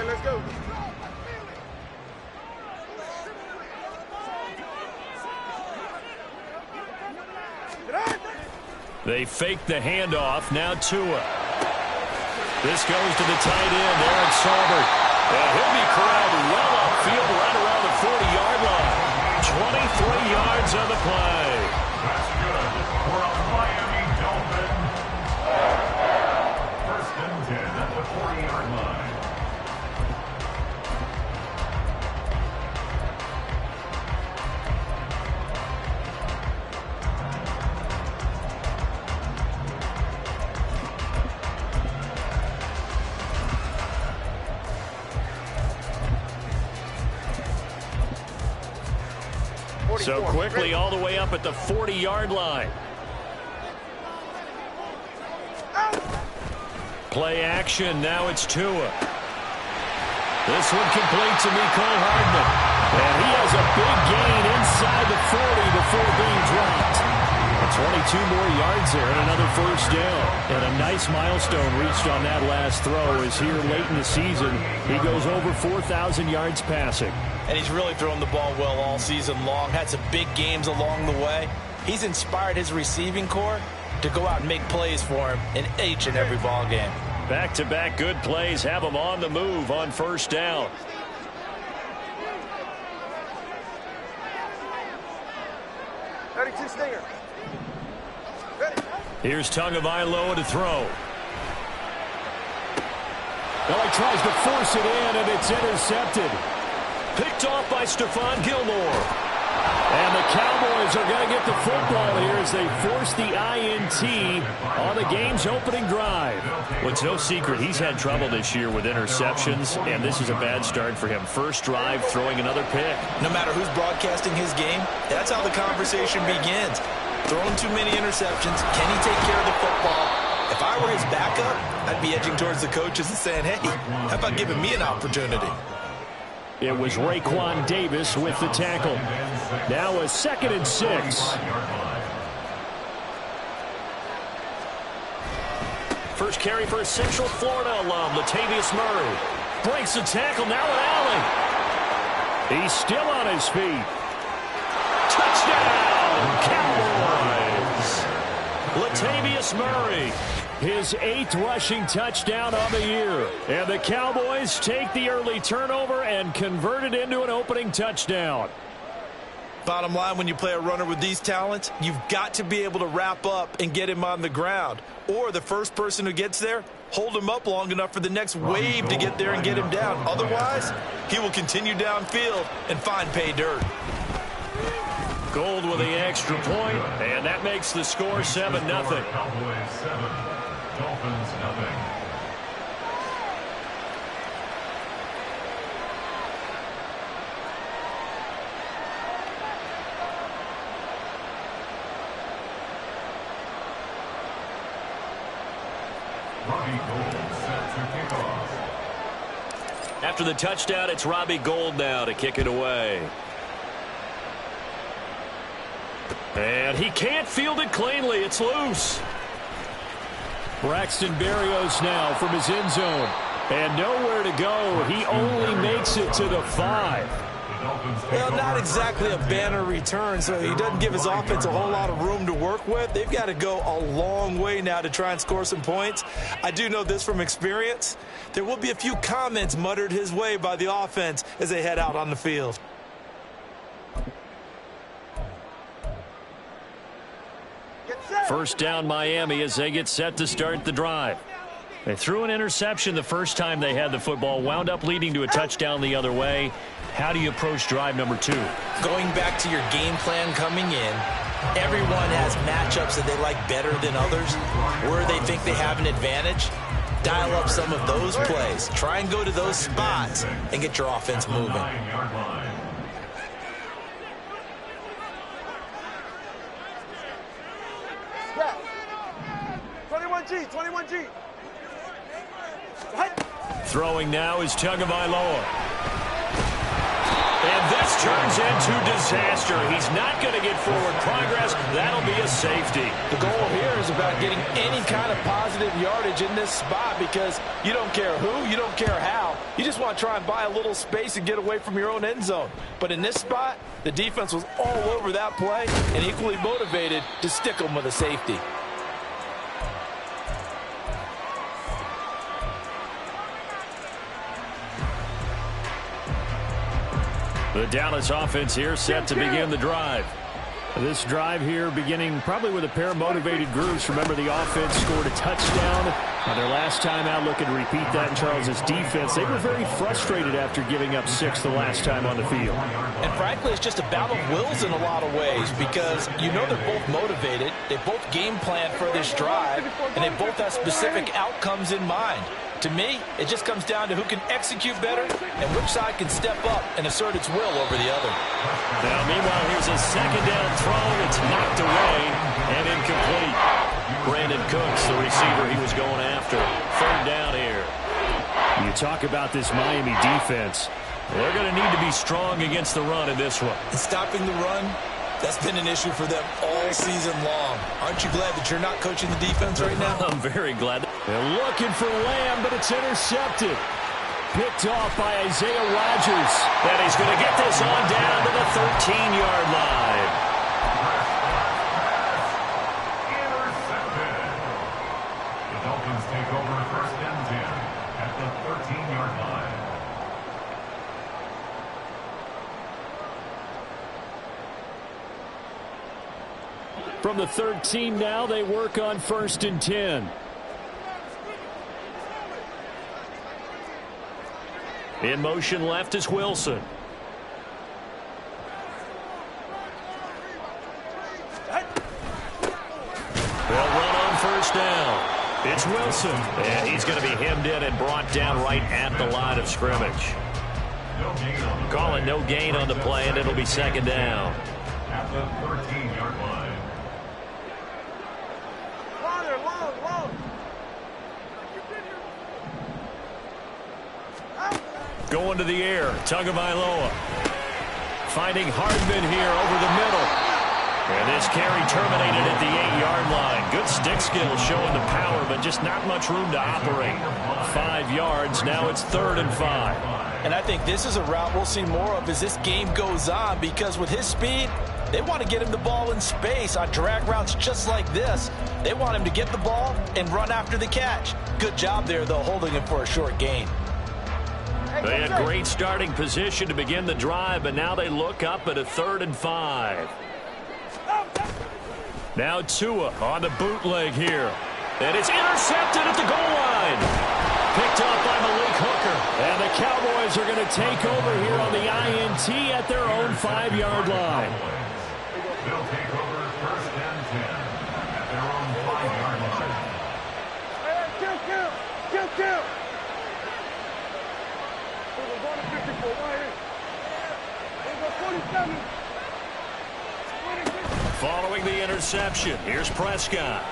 right, let's go. They fake the handoff. Now Tua. This goes to the tight end, Aaron Saubert. And he'll be corralled well upfield right around the 40-yard line. 23 yards on the play. That's good for a Miami Dolphin. First and 10 at the 40-yard line. So quickly all the way up at the 40-yard line. Play action. Now it's Tua. This one complete to Mecole Hardman. And he has a big gain inside the 40 before being dropped. 22 more yards there and another first down. And a nice milestone reached on that last throw as here late in the season he goes over 4,000 yards passing. And he's really thrown the ball well all season long. Had some big games along the way. He's inspired his receiving corps to go out and make plays for him in each and every ball game. Back-to-back good plays have him on the move on first down. Stinger. Here's Tagovailoa to throw. Well, he tries to force it in, and it's intercepted. Picked off by Stephon Gilmore. And the Cowboys are going to get the football here as they force the INT on the game's opening drive. Well, it's no secret he's had trouble this year with interceptions, and this is a bad start for him. First drive, throwing another pick. No matter who's broadcasting his game, that's how the conversation begins. Throwing too many interceptions. Can he take care of the football? If I were his backup, I'd be edging towards the coaches and saying, hey, how about giving me an opportunity? It was Raekwon Davis with the tackle. Now a 2nd and 6. First carry for a Central Florida alum, Latavius Murray. Breaks the tackle, now an alley. He's still on his feet. Touchdown, Cowboys! Latavius Murray, his 8th rushing touchdown on the year. And the Cowboys take the early turnover and convert it into an opening touchdown. Bottom line, when you play a runner with these talents, you've got to be able to wrap up and get him on the ground. Or the first person who gets there, hold him up long enough for the next wave to get there and get him down. Otherwise, he will continue downfield and find pay dirt. Gold with the extra point, and that makes the score 7-0. Cowboys 7, Dolphins nothing. Robbie Gould set to kick off. After the touchdown, it's Robbie Gould now to kick it away. And he can't field it cleanly. It's loose. Braxton Berrios now from his end zone. And nowhere to go. He only makes it to the 5. Well, not exactly a banner return, so he doesn't give his offense a whole lot of room to work with. They've got to go a long way now to try and score some points. I do know this from experience. There will be a few comments muttered his way by the offense as they head out on the field. First down Miami as they get set to start the drive. They threw an interception the first time they had the football, wound up leading to a touchdown the other way. How do you approach drive number 2? Going back to your game plan coming in, everyone has matchups that they like better than others, where they think they have an advantage. Dial up some of those plays. Try and go to those spots and get your offense moving. 21G. Throwing now is Tagovailoa. And this turns into disaster. He's not going to get forward progress. That'll be a safety. The goal here is about getting any kind of positive yardage in this spot because you don't care who, you don't care how. You just want to try and buy a little space and get away from your own end zone. But in this spot, the defense was all over that play and equally motivated to stick them with a safety. The Dallas offense here set to begin the drive. This drive here beginning probably with a pair of motivated groups. Remember, the offense scored a touchdown on their last time out. Looking to repeat that in Charles's defense. They were very frustrated after giving up 6 the last time on the field. And frankly, it's just a battle of wills in a lot of ways because you know they're both motivated. They both game plan for this drive, and they both have specific outcomes in mind. To me, it just comes down to who can execute better and which side can step up and assert its will over the other. Now, meanwhile, here's a second down throw. It's knocked away and incomplete. Brandon Cooks, the receiver he was going after. Third down here. You talk about this Miami defense. They're going to need to be strong against the run in this one. And stopping the run, that's been an issue for them all season long. Aren't you glad that you're not coaching the defense right now? I'm very glad. They're looking for Lamb, but it's intercepted. Picked off by Isaiah Rodgers. And he's going to get this on down to the 13-yard line. Intercepted. The Dolphins take over first and 10 at the 13-yard line. From the 13 now, they work on first and 10. In motion left is Wilson. They'll run on first down. It's Wilson. And he's going to be hemmed in and brought down right at the line of scrimmage. Calling no gain on the play, and it'll be second down. At the 13-yard line. Going to the air, Tagovailoa. Finding Hardman here over the middle. And this carry terminated at the 8-yard line. Good stick skill showing the power, but just not much room to operate. 5 yards, now it's 3rd and 5. And I think this is a route we'll see more of as this game goes on because with his speed, they want to get him the ball in space on drag routes just like this. They want him to get the ball and run after the catch. Good job there, though, holding him for a short gain. They had great starting position to begin the drive, but now they look up at a 3rd and 5. Now Tua on the bootleg here. And it's intercepted at the goal line. Picked up by Malik Hooker. And the Cowboys are going to take over here on the INT at their own 5-yard line. They'll take over first and 10 at their own 5-yard line. Kill. Following the interception, here's Prescott.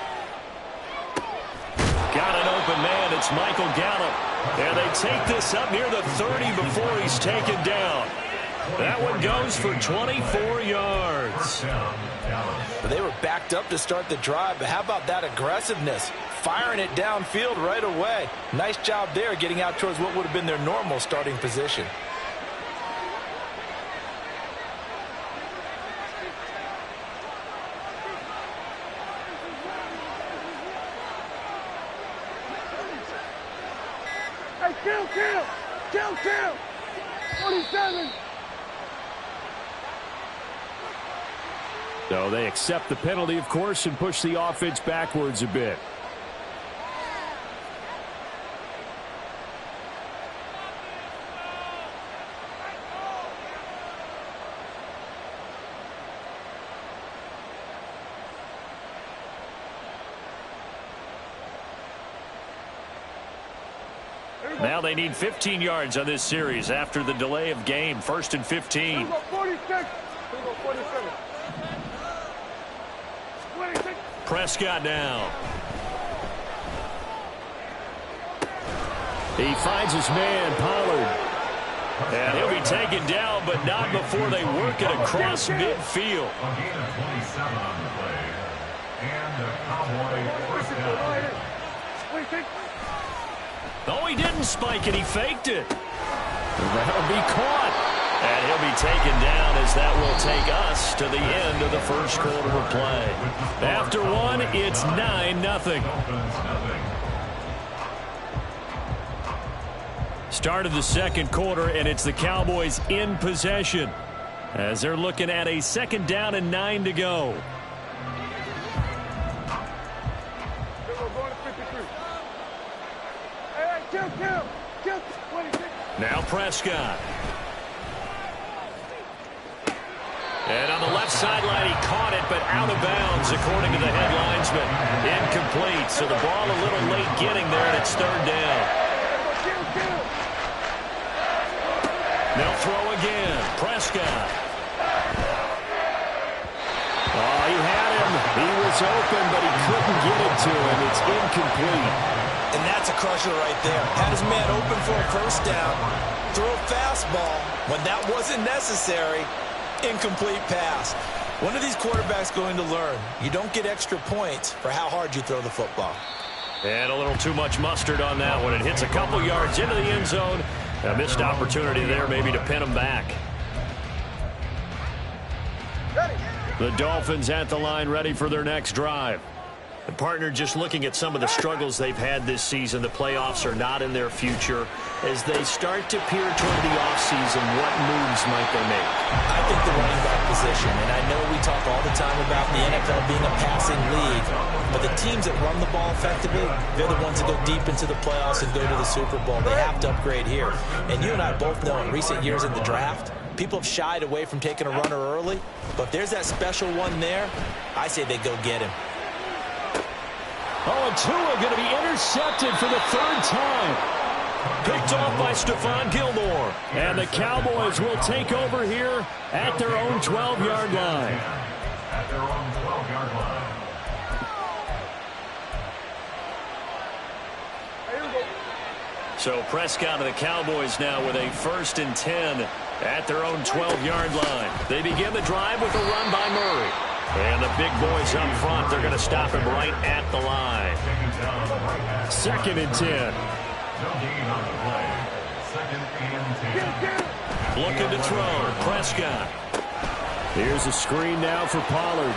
Got an open man, it's Michael Gallup. And they take this up near the 30 before he's taken down. That one goes for 24 yards. They were backed up to start the drive, but how about that aggressiveness? Firing it downfield right away. Nice job there getting out towards what would have been their normal starting position. Kill! 27! So they accept the penalty, of course, and push the offense backwards a bit. Now they need 15 yards on this series after the delay of game. 1st and 15. 46. Prescott now. He finds his man, Pollard. And he'll be taken down, but not before they work it across midfield. A gain of 27 on the play. And the Cowboy first down. Oh, he didn't spike it. He faked it. That'll be caught. And he'll be taken down as that will take us to the end of the first quarter of play. After one, it's 9-0. Start of the second quarter, and it's the Cowboys in possession as they're looking at a 2nd down and 9 to go. Now Prescott. And on the left sideline, he caught it, but out of bounds, according to the head linesman. Incomplete, so the ball a little late getting there, and it's 3rd down. They'll throw again. Prescott. Oh, he had him. He was open, but he couldn't get it to him. It's incomplete. And that's a crusher right there. Had his man open for a 1st down. Threw a fastball when that wasn't necessary. Incomplete pass. When are these quarterbacks going to learn? You don't get extra points for how hard you throw the football. And a little too much mustard on that one. It hits a couple yards into the end zone. A missed opportunity there maybe to pin him back. The Dolphins at the line, ready for their next drive. The partner, just looking at some of the struggles they've had this season, the playoffs are not in their future. As they start to peer toward the offseason, what moves might they make? I think the running back position, and I know we talk all the time about the NFL being a passing league, but the teams that run the ball effectively, they're the ones that go deep into the playoffs and go to the Super Bowl. They have to upgrade here. And you and I both know in recent years in the draft, people have shied away from taking a runner early, but if there's that special one there, I say they go get him. Oh, and Tua going to be intercepted for the 3rd time. Picked off by Stephon Gilmore. And the Cowboys will take over here at their own 12-yard line. At their own 12-yard line. So Prescott and the Cowboys now with a 1st and 10 at their own 12-yard line. They begin the drive with a run by Murray. And the big boys up front, they're going to stop him right at the line. 2nd and 10. Looking to throw. Prescott. Here's a screen now for Pollard.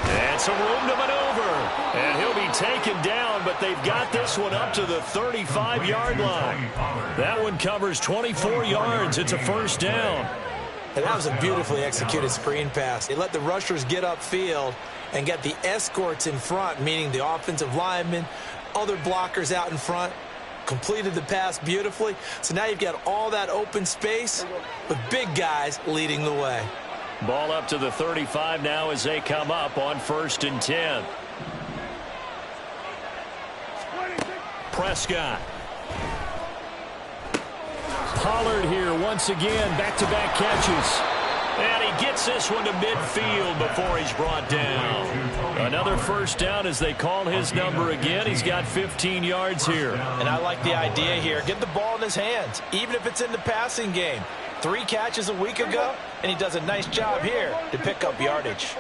And some room to maneuver. And he'll be taken down, but they've got this one up to the 35-yard line. That one covers 24 yards. It's a 1st down. And that was a beautifully executed screen pass. They let the rushers get upfield and get the escorts in front, meaning the offensive linemen, other blockers out in front, completed the pass beautifully. So now you've got all that open space with big guys leading the way. Ball up to the 35 now as they come up on 1st and 10. Prescott. Pollard here once again, back-to-back catches. And he gets this one to midfield before he's brought down. Another 1st down as they call his number again. He's got 15 yards here. And I like the idea here. Get the ball in his hands, even if it's in the passing game. 3 catches a week ago, and he does a nice job here to pick up yardage.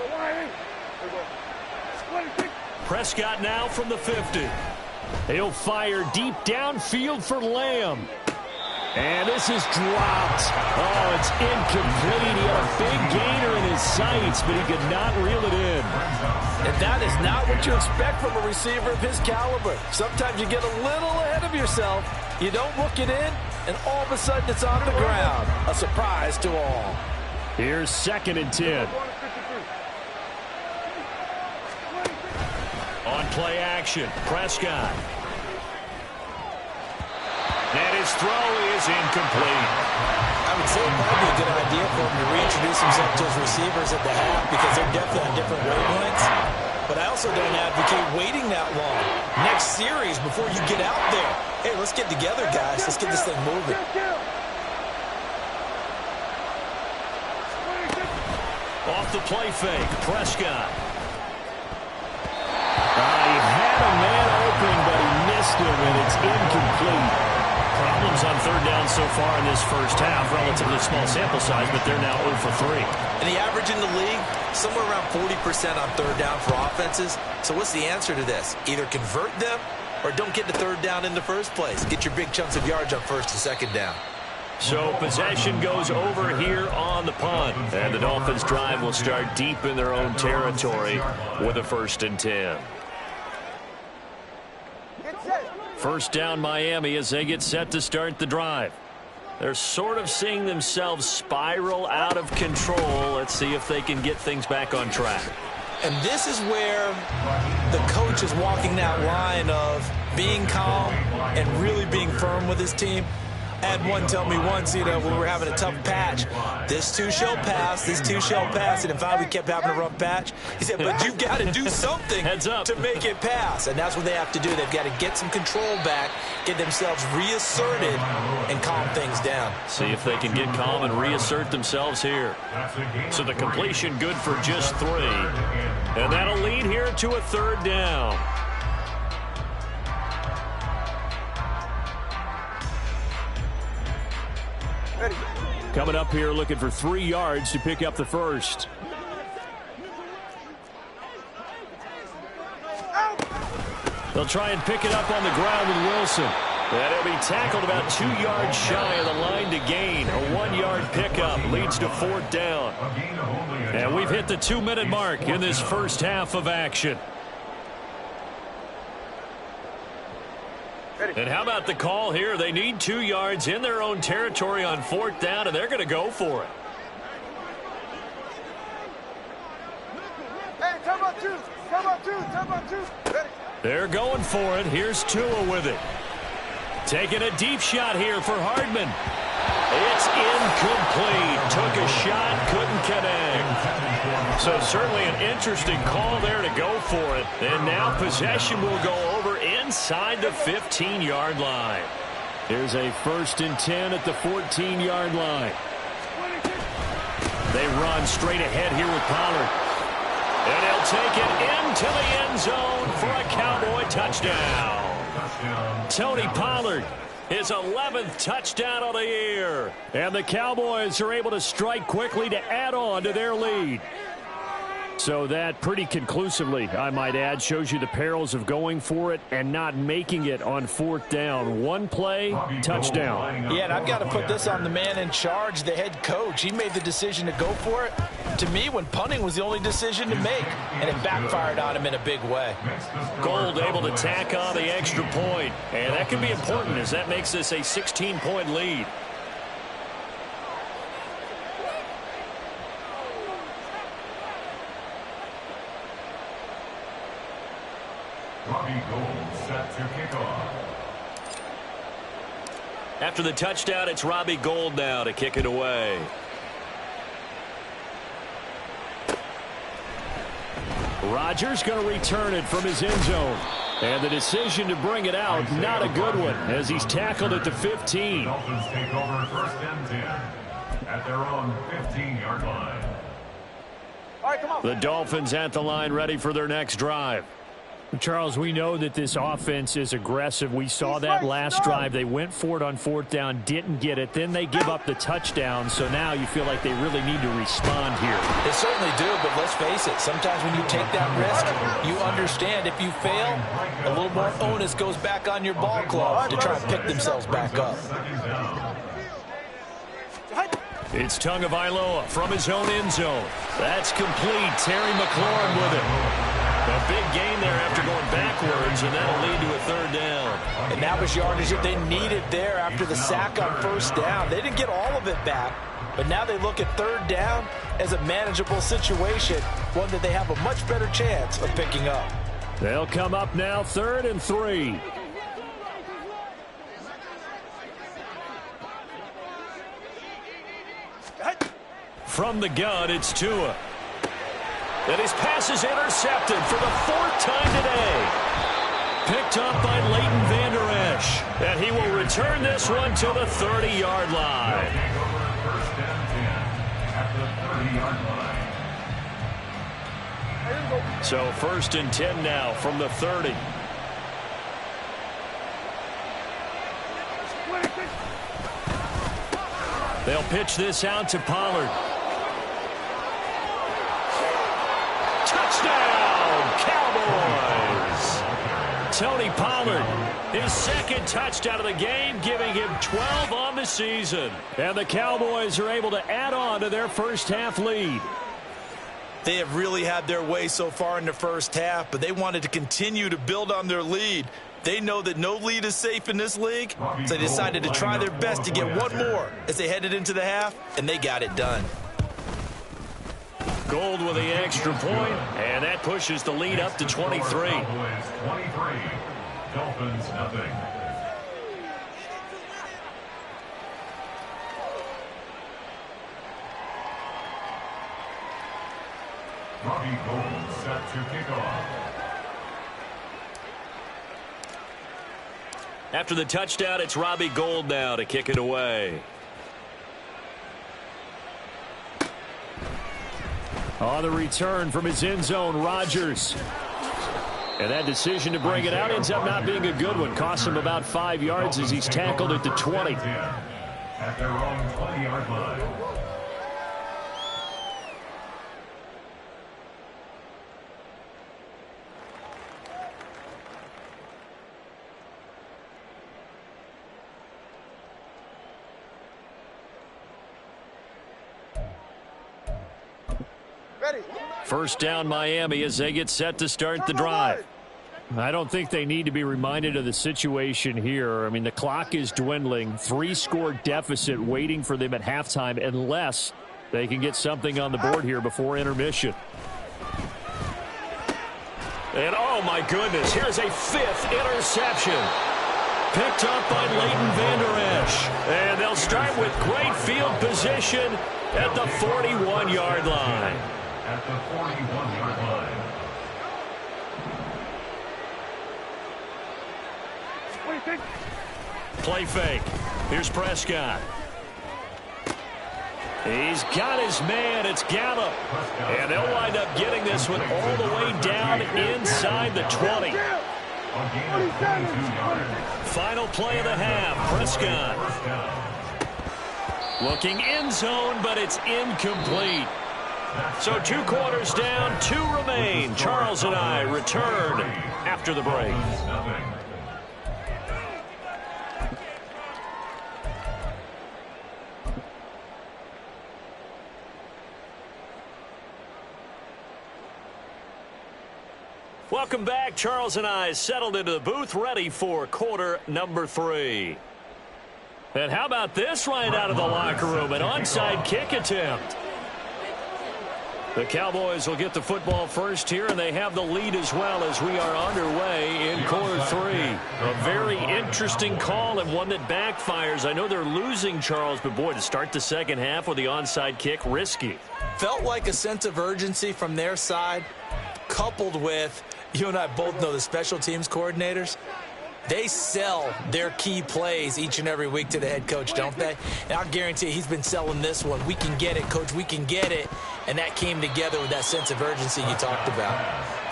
Prescott now from the 50. He'll fire deep downfield for Lamb. And this is dropped. Oh, it's incomplete. He had a big gainer in his sights, but he could not reel it in. And that is not what you expect from a receiver of his caliber. Sometimes you get a little ahead of yourself. You don't look it in, and all of a sudden it's on the ground. A surprise to all. Here's 2nd and 10. On play action, Prescott. And his throw is incomplete. I would say it might be a good idea for him to reintroduce himself to his receivers at the half because they're definitely on different wavelengths. But I also don't advocate waiting that long. Next series before you get out there. Hey, let's get together, guys. Let's get this thing moving. Off the play fake, Prescott. He had a man open, but he missed him, and it's incomplete. Problems on 3rd down so far in this 1st half. Relatively small sample size, but they're now 0 for 3. And the average in the league, somewhere around 40% on 3rd down for offenses. So what's the answer to this? Either convert them or don't get the third down in the first place. Get your big chunks of yards on first and second down. So possession goes over here on the punt. And the Dolphins drive will start deep in their own territory with a 1st and 10. First down Miami as they get set to start the drive. They're sort of seeing themselves spiral out of control. Let's see if they can get things back on track. And this is where the coach is walking that line of being calm and really being firm with his team. I had one tell me once, when we were having a tough patch, this too shall pass, this too shall pass. And in fact, we kept having a rough patch. He said, but you've got to do something to make it pass. And that's what they have to do. They've got to get some control back, get themselves reasserted, and calm things down. See if they can get calm and reassert themselves here. So the completion good for just 3. And that'll lead here to a 3rd down. Coming up here looking for 3 yards to pick up the first. They'll try and pick it up on the ground with Wilson. And it'll be tackled about 2 yards shy of the line to gain. A 1-yard pickup leads to 4th down. And we've hit the 2-minute mark in this first half of action. And how about the call here? They need 2 yards in their own territory on 4th down, and they're going to go for it. Hey, time out 2. Time out 2. Time out 2. Ready. They're going for it. Here's Tua with it. Taking a deep shot here for Hardman. It's incomplete. Took a shot, couldn't connect. So certainly an interesting call there to go for it. And now possession will go over inside the 15-yard line. Here's a 1st and 10 at the 14-yard line. They run straight ahead here with Pollard. And he'll take it into the end zone for a Cowboy touchdown. Tony Pollard, his 11th touchdown of the year. And the Cowboys are able to strike quickly to add on to their lead. So that pretty conclusively, I might add, shows you the perils of going for it and not making it on 4th down. 1 play, touchdown. Yeah, and I've got to put this on the man in charge, the head coach. He made the decision to go for it. To me, when punting was the only decision to make, and it backfired on him in a big way. Gold able to tack on the extra point, and that can be important as that makes this a 16-point lead. Robbie Gould set to kick off. After the touchdown, it's Robbie Gould now to kick it away. Rodgers going to return it from his end zone. And the decision to bring it out, not a good one, as he's tackled at the 15. Dolphins take over 1st and 10 at their own 15-yard line. All right, come on. The Dolphins at the line ready for their next drive. Charles, we know that this offense is aggressive. We saw that last drive. They went for it on 4th down, didn't get it. Then they give up the touchdown. So now you feel like they really need to respond here. They certainly do, but let's face it. Sometimes when you take that risk, you understand if you fail, a little more onus goes back on your ball club to try and pick themselves back up. It's Tagovailoa from his own end zone. That's complete. Terry McLaurin with it. A big gain there after going backwards, and that'll lead to a 3rd down. And that was yardage that they needed there after the sack on 1st down. They didn't get all of it back, but now they look at 3rd down as a manageable situation, one that they have a much better chance of picking up. They'll come up now 3rd and 3. From the gun, it's Tua. And his pass is intercepted for the 4th time today. Picked up by Leighton Vander Esch. And he will return this one to the 30-yard line. First and 10 at the 30-yard line. So 1st and 10 now from the 30. They'll pitch this out to Pollard. Touchdown, Cowboys! Tony Pollard. His second touchdown of the game, giving him 12 on the season. And the Cowboys are able to add on to their first half lead. They have really had their way so far in the first half, but they wanted to continue to build on their lead. They know that no lead is safe in this league, so they decided to try their best to get one more as they headed into the half, and they got it done. Gold with the extra point, and that pushes the lead up to 23. Cowboys 23, Dolphins nothing. Robbie Gould set to kick off. After the touchdown, it's Robbie Gould now to kick it away. On the return from his end zone, Rodgers. And that decision to bring it out ends up not being a good one. Costs him about 5 yards as he's tackled at the 20. At their own 20-yard line. First down, Miami, as they get set to start the drive. I don't think they need to be reminded of the situation here. I mean, the clock is dwindling. 3-score deficit waiting for them at halftime unless they can get something on the board here before intermission. And, oh, my goodness, here's a 5th interception. Picked up by Leighton Vander Esch. And they'll start with great field position at the 41-yard line. At the 41-yard line. What do you think? Play fake. Here's Prescott. He's got his man. It's Gallup. And they'll wind up getting this one all the way down inside the 20. Final play of the half. Prescott. Looking end zone, but it's incomplete. So 2 quarters down, 2 remain. Charles and I return after the break. Welcome back. Charles and I settled into the booth, ready for quarter number 3. And how about this right out of the locker room? An onside kick attempt. The Cowboys will get the football first here, and they have the lead as well as we are underway in quarter 3. A very interesting call and one that backfires. I know they're losing, Charles, but boy, to start the second half with the onside kick, risky. Felt like a sense of urgency from their side, coupled with, you and I both know the special teams coordinators. They sell their key plays each and every week to the head coach, don't they? And I'll guarantee you he's been selling this one. We can get it, coach. We can get it. And that came together with that sense of urgency you talked about.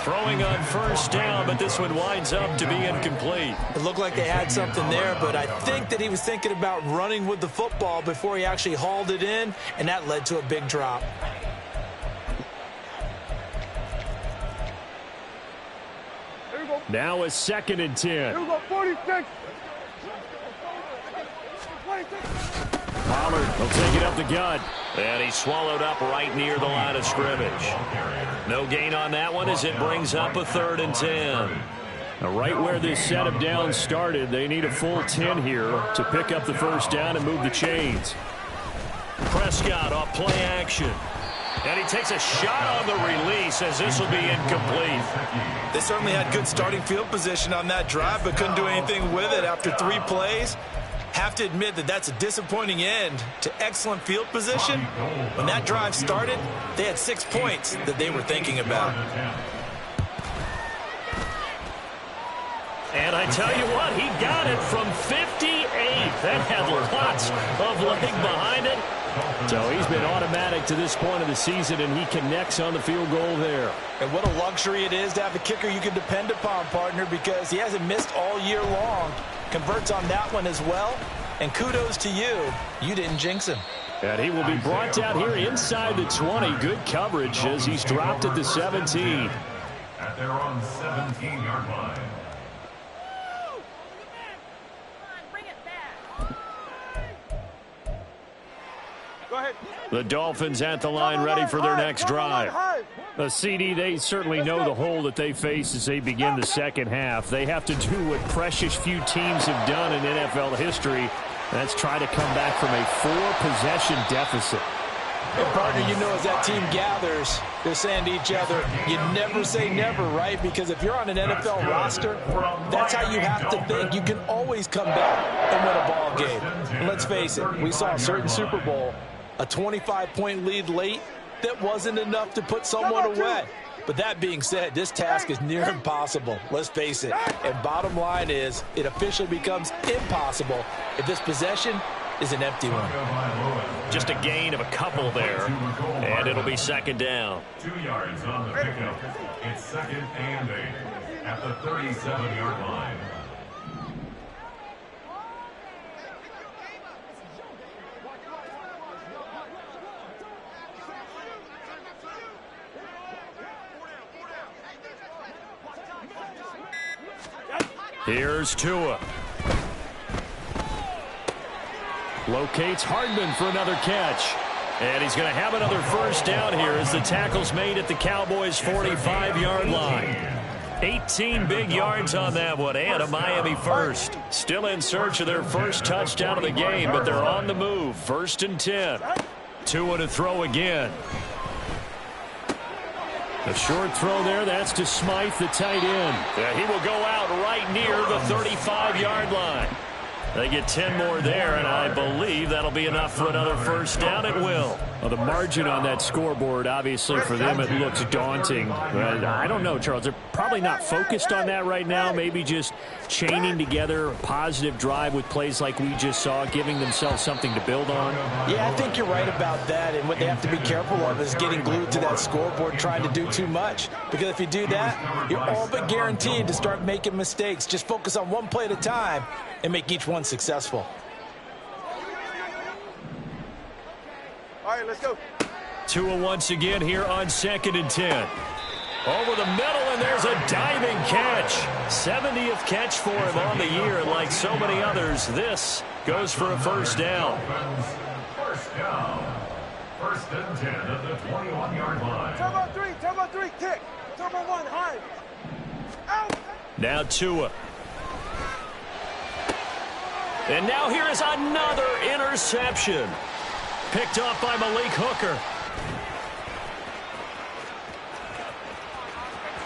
Throwing on first down, but this one winds up to be incomplete. It looked like they had something there, but I think that he was thinking about running with the football before he actually hauled it in, and that led to a big drop. Now a 2nd and 10. Here we go, 46. Pollard will take it up the gut. And he's swallowed up right near the line of scrimmage. No gain on that one as it brings up a 3rd and 10. Now right where this set of downs started, they need a full 10 here to pick up the first down and move the chains. Prescott off play action. And he takes a shot on the release as this will be incomplete. They certainly had good starting field position on that drive, but couldn't do anything with it after 3 plays. Have to admit that that's a disappointing end to excellent field position. When that drive started, they had 6 points that they were thinking about. And I tell you what, he got it from 58. That had lots of leg behind it. So he's been automatic to this point of the season, and he connects on the field goal there. And what a luxury it is to have a kicker you can depend upon, partner, because he hasn't missed all year long. Converts on that one as well. And kudos to you. You didn't jinx him. And he will be brought down here inside the 20. Good coverage as he's dropped at the 17. At their own 17-yard line. The Dolphins at the line ready for their next drive. The CD, they certainly know the hole that they face as they begin the second half. They have to do what precious few teams have done in NFL history. That's try to come back from a 4-possession deficit. And partner, you know, as that team gathers, they're saying to each other, you never say never, right? Because if you're on an NFL roster, that's how you have to think. You can always come back and win a ball game. And let's face it, we saw a certain Super Bowl, a 25-point lead late that wasn't enough to put someone away. But that being said, this task is near impossible. Let's face it. And bottom line is, it officially becomes impossible if this possession is an empty one. Just a gain of a couple there, and it'll be second down. 2 yards on the pickup. It's second and 8 at the 37-yard line. Here's Tua. Locates Hardman for another catch. And he's going to have another first down here as the tackle's made at the Cowboys' 45-yard line. 18 big yards on that one, and a Miami first. Still in search of their first touchdown of the game, but they're on the move. 1st and 10. Tua to throw again. A short throw there, that's to Smythe, the tight end. Yeah, he will go out right near the 35-yard line. They get 10 more there, and I believe that'll be enough for another first down. It will. Well, the margin on that scoreboard, obviously, for them, it looks daunting. But I don't know, Charles. They're probably not focused on that right now. Maybe just chaining together a positive drive with plays like we just saw, giving themselves something to build on. Yeah, I think you're right about that. And what they have to be careful of is getting glued to that scoreboard, trying to do too much. Because if you do that, you're all but guaranteed to start making mistakes. Just focus on one play at a time and make each one successful. All right, let's go. Tua once again here on 2nd and 10. Over the middle, and there's a diving catch. 70th catch for him on the year, and like so many others, this goes for a first down. First down. 1st and 10 at the 21-yard line. Turbo 3, kick. Turbo 1, high. Out. Now Tua. And now here is another interception. Picked off by Malik Hooker.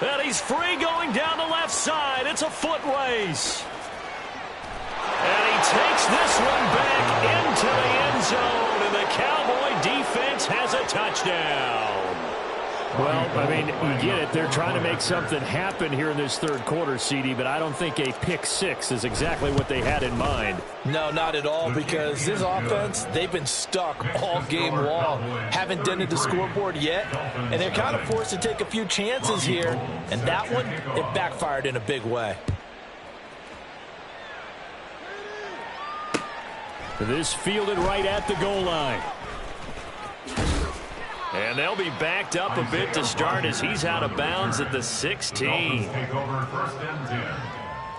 And he's free going down the left side. It's a foot race. And he takes this one back into the end zone. And the Cowboy defense has a touchdown. Well, I mean, you get it. They're trying to make something happen here in this third quarter, CD, but I don't think a pick six is exactly what they had in mind. No, not at all, because this offense, they've been stuck all game long. Haven't dented the scoreboard yet, and they're kind of forced to take a few chances here, and that one, it backfired in a big way. This fielded right at the goal line. And they'll be backed up a bit to start as he's out of bounds at the 16. Dolphins take over 1st and 10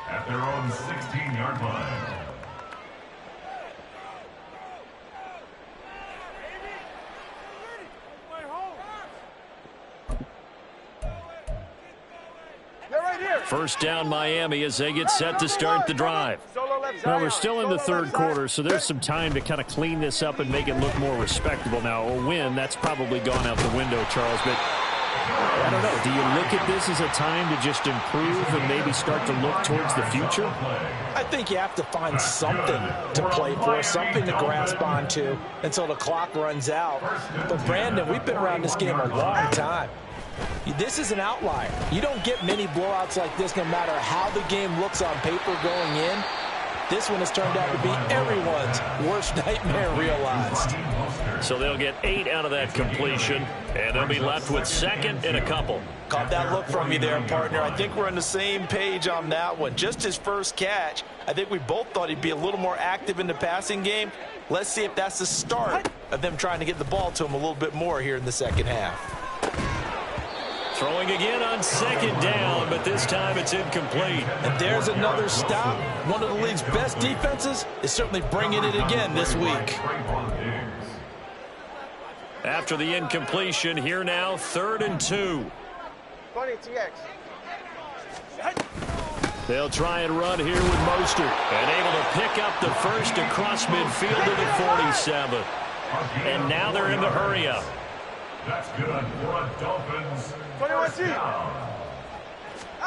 at their own 16-yard line. First down Miami as they get set to start the drive. Well, we're still in the third quarter, so there's some time to kind of clean this up and make it look more respectable. Now, a win, that's probably gone out the window, Charles, but I don't know. Do you look at this as a time to just improve and maybe start to look towards the future? I think you have to find something to play for, something to grasp onto until the clock runs out. But, Brandon, we've been around this game a long time. This is an outlier. You don't get many blowouts like this no matter how the game looks on paper going in. This one has turned out to be everyone's worst nightmare realized. So they'll get 8 out of that completion, and they'll be left with 2nd and a couple. Caught that look from you there, partner. I think we're on the same page on that one. Just his first catch. I think we both thought he'd be a little more active in the passing game. Let's see if that's the start of them trying to get the ball to him a little bit more here in the second half. Throwing again on 2nd down, but this time it's incomplete. And there's another stop. One of the league's best defenses is certainly bringing it again this week. After the incompletion, here now, 3rd and 2. 20 TX. They'll try and run here with Mostert. And able to pick up the first across midfield to the 47. And now they're in the hurry-up. That's good for a Dolphins 21 first down.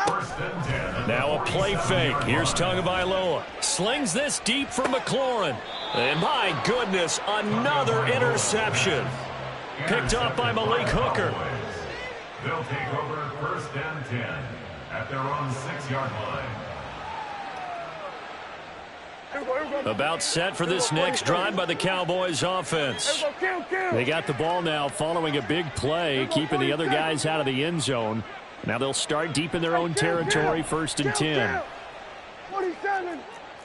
First and 10. Now a play fake. Here's Tagovailoa. Slings this deep for McLaurin. And my goodness, another interception. Picked up by Malik Hooker. They'll take over first and 10 at their own 6-yard line. About set for this next drive by the Cowboys offense. They got the ball now following a big play, keeping the other guys out of the end zone. Now they'll start deep in their own territory, 1st and 10. 47.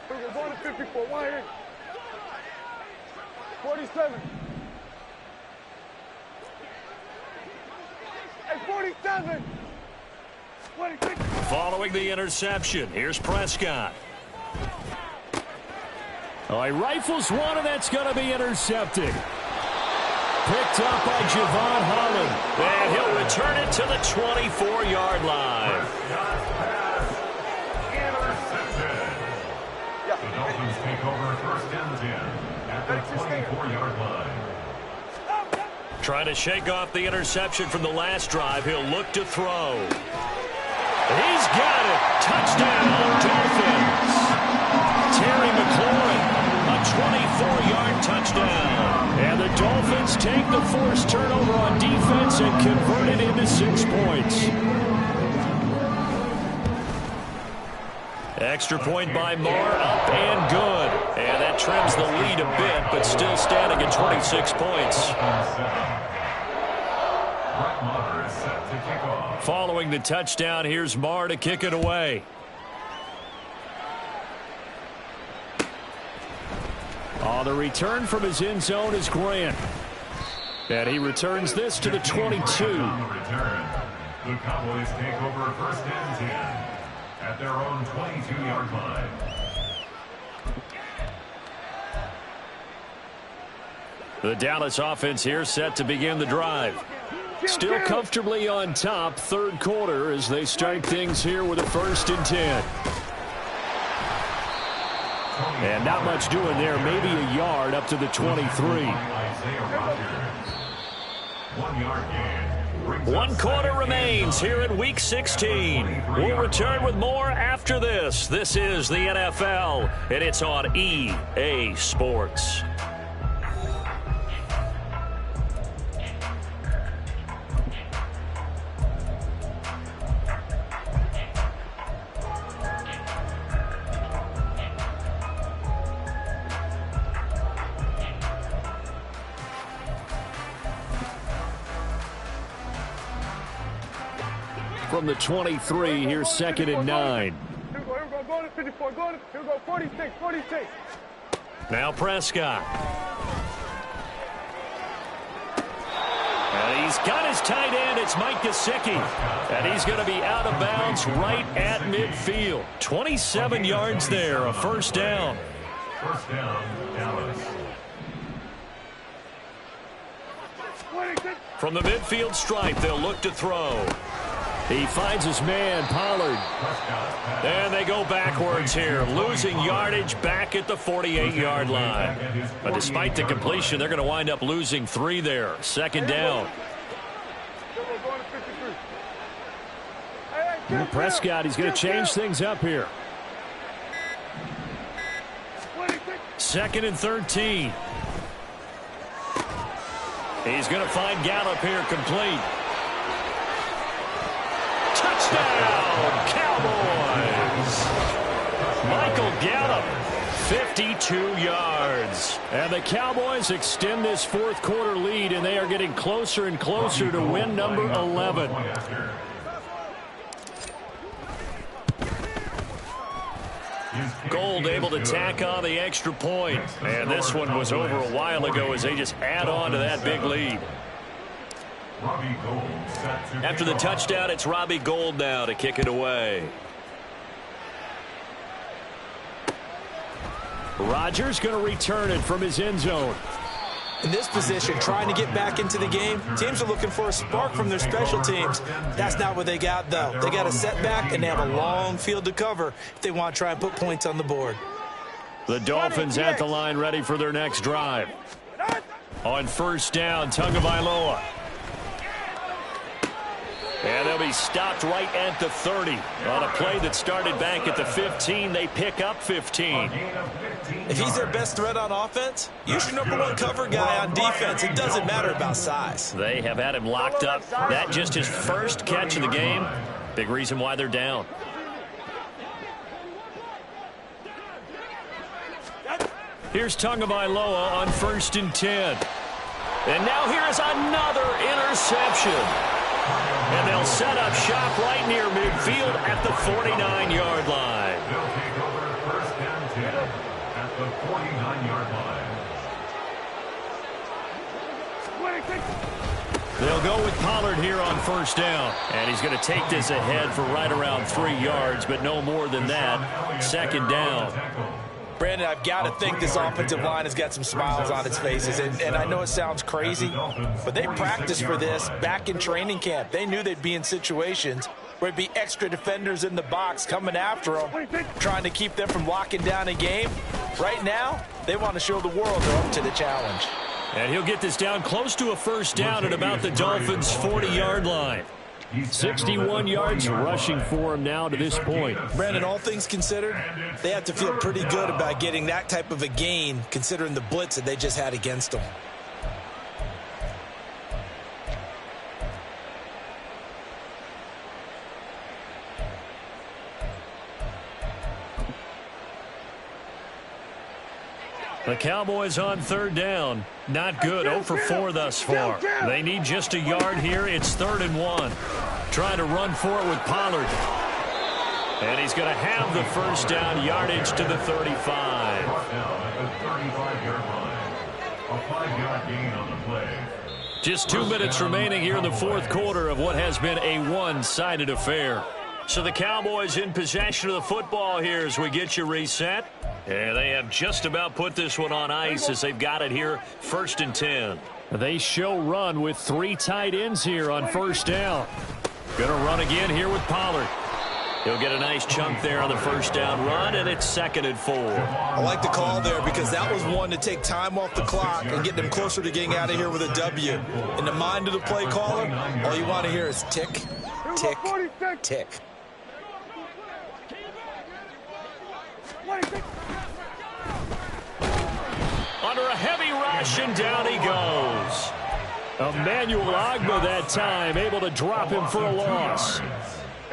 We're going to 54. 47. Hey, 47. 26. Following the interception, here's Prescott. Oh, he rifles one, and that's going to be intercepted. Picked up by Javon Holland. And he'll return it to the 24-yard line. Intercepted. The Dolphins take over first and 10 at the 24-yard line. Trying to shake off the interception from the last drive. He'll look to throw. He's got it. Touchdown, Dolphins. Terry McLaurin, a 24-yard touchdown. And the Dolphins take the forced turnover on defense and convert it into 6 points. Extra point by Marr, up and good. And that trims the lead a bit, but still standing at 26 points. Following the touchdown, here's Marr to kick it away. On the return from his end zone is Grant. And he returns this to the 22. On the return, the Cowboys take over first and 10 at their own 22-yard line. The Dallas offense here set to begin the drive. Still comfortably on top, 3rd quarter, as they start things here with a 1st and 10. And not much doing there, maybe a yard up to the 23. 1 quarter remains here in Week 16. We'll return with more after this. This is the NFL, and it's on EA Sports. From the 23, here's 2nd and 9. Here we go, go to 54, here we go, 46. Now Prescott. And he's got his tight end, it's Mike Gesicki. And he's going to be out of bounds right at midfield. 27 yards there, a 1st down. First down, Dallas. From the midfield stripe, they'll look to throw. He finds his man, Pollard. And they go backwards here, losing yardage back at the 48-yard line. But despite the completion, they're going to wind up losing 3 there. 2nd down. Prescott, he's going to change things up here. 2nd and 13. He's going to find Gallup here, complete. Touchdown, Cowboys! Michael Gallup, 52 yards. And the Cowboys extend this 4th quarter lead, and they are getting closer and closer to win number 11. Gold able to tack on the extra point. And this one was over a while ago as they just add on to that big lead. After the touchdown, it's Robbie Gould now to kick it away. Rodgers going to return it from his end zone. In this position, trying to get back into the game, teams are looking for a spark from their special teams. That's not what they got, though. They got a setback, and they have a long field to cover if they want to try and put points on the board. The Dolphins at the line ready for their next drive. On first down, Tagovailoa. And they'll be stopped right at the 30. On a play that started back at the 15, they pick up 15. If he's their best threat on offense, use your #1 cover guy on defense. It doesn't matter about size. They have had him locked up. That just his first catch of the game. Big reason why they're down. Here's Tagovailoa on 1st and 10. And now here's another interception. And they'll set up shop right near midfield at the 49-yard line. They'll take over 1st and 10 at the 49-yard line. They'll go with Pollard here on 1st down. And he's going to take this ahead for right around 3 yards, but no more than that. 2nd down. Brandon, I've got to think this offensive line has got some smiles on its faces. And I know it sounds crazy, but they practiced for this back in training camp. They knew they'd be in situations where it'd be extra defenders in the box coming after them, trying to keep them from locking down a game. Right now, they want to show the world they're up to the challenge. And he'll get this down close to a 1st down at about the Dolphins' 40-yard line. 61 yards rushing for him now to this point. Brandon, all things considered, they have to feel pretty good about getting that type of a gain, considering the blitz that they just had against them. The Cowboys on 3rd down. Not good. 0 for 4 thus far. They need just a yard here. It's 3rd and 1. Trying to run for it with Pollard. And he's going to have the 1st down yardage to the 35. A 5-yard gain on the play. Just 2 minutes remaining here in the 4th quarter of what has been a one-sided affair. So the Cowboys in possession of the football here as we get you reset. And they have just about put this one on ice as they've got it here, 1st and 10. They show run with 3 tight ends here on 1st down. Going to run again here with Pollard. He'll get a nice chunk there on the 1st down run, and it's 2nd and 4. I like the call there because that was one to take time off the clock and get them closer to getting out of here with a W. In the mind of the play caller, all you want to hear is tick, tick, tick. Under a heavy rush, and down he goes. Emmanuel Ogbah that time, able to drop him for a loss.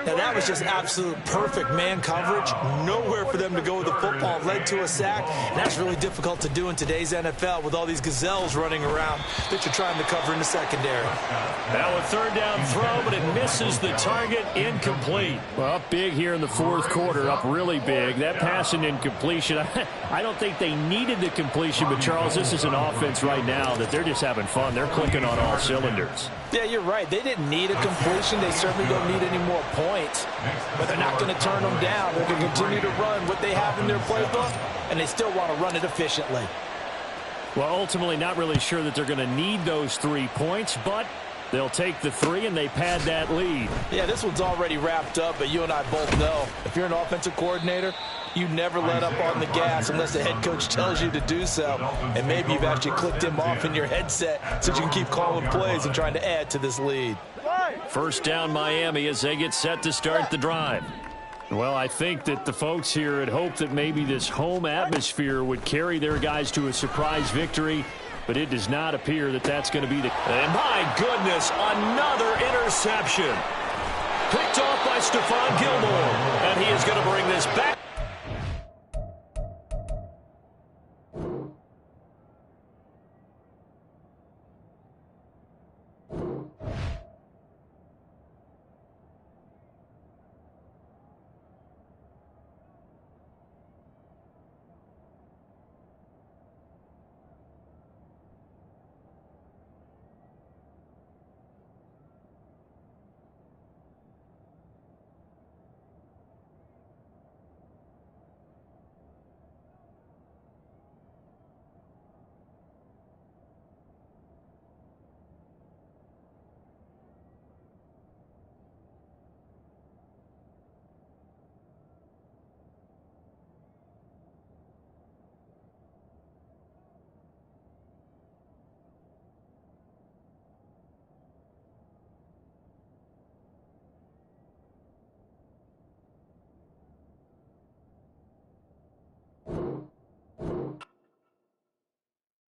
Now, that was just absolute perfect man coverage. Nowhere for them to go with the football. Led to a sack. That's really difficult to do in today's NFL with all these gazelles running around that you're trying to cover in the secondary. Now a 3rd down throw, but it misses the target. Incomplete. Well, up big here in the 4th quarter. Up really big. That pass and incompletion. I don't think they needed the completion, but, Charles, this is an offense right now that they're just having fun. They're clicking on all cylinders. Yeah, you're right. They didn't need a completion. They certainly don't need any more points. But they're not going to turn them down. They're going to continue to run what they have in their playbook, and they still want to run it efficiently. Well, ultimately not really sure that they're going to need those 3 points, but they'll take the 3 and they pad that lead. Yeah, this one's already wrapped up, but you and I both know if you're an offensive coordinator, you never let up on the gas unless the head coach tells you to do so. And maybe you've actually clicked him off in your headset so you can keep calling plays and trying to add to this lead. 1st down Miami as they get set to start the drive. Well, I think that the folks here had hoped that maybe this home atmosphere would carry their guys to a surprise victory, but it does not appear that that's going to be the... And my goodness, another interception. Picked off by Stephon Gilmore, and he is going to bring this back.